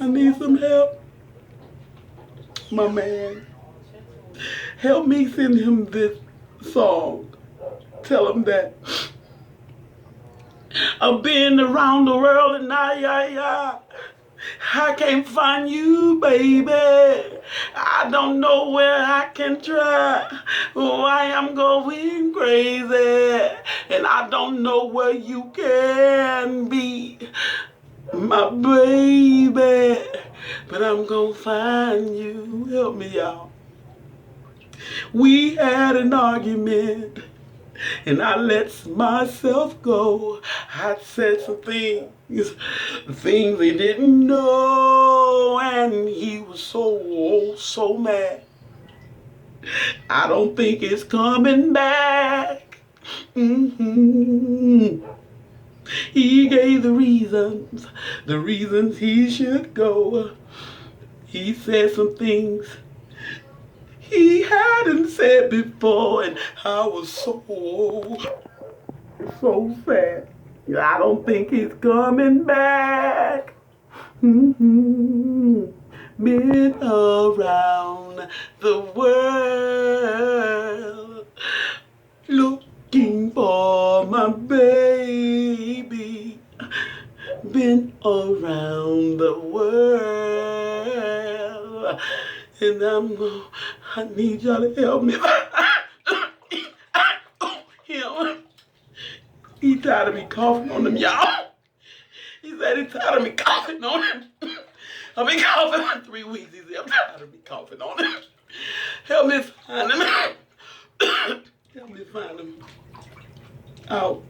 I need some help. My man, help me send him this song. Tell him that I've been around the world and I can't find you, baby. I don't know where I can try. Why I'm going crazy. And I don't know where you can be, my baby. But I'm gonna find you. Help me out. We had an argument and I let myself go. I said some things he didn't know, and he was so mad. I don't think it's coming back. He gave the reasons he should go. He said some things he hadn't said before, and I was so sad. I don't think he's coming back. Been around the world looking for my baby. Been around the world, and I need y'all to help me. Him. He tired of me coughing on him, y'all. He said he tired of me coughing on him. I've been coughing for 3 weeks. He said, I'm tired of me coughing on him. Help me find him. Help me find him. Out.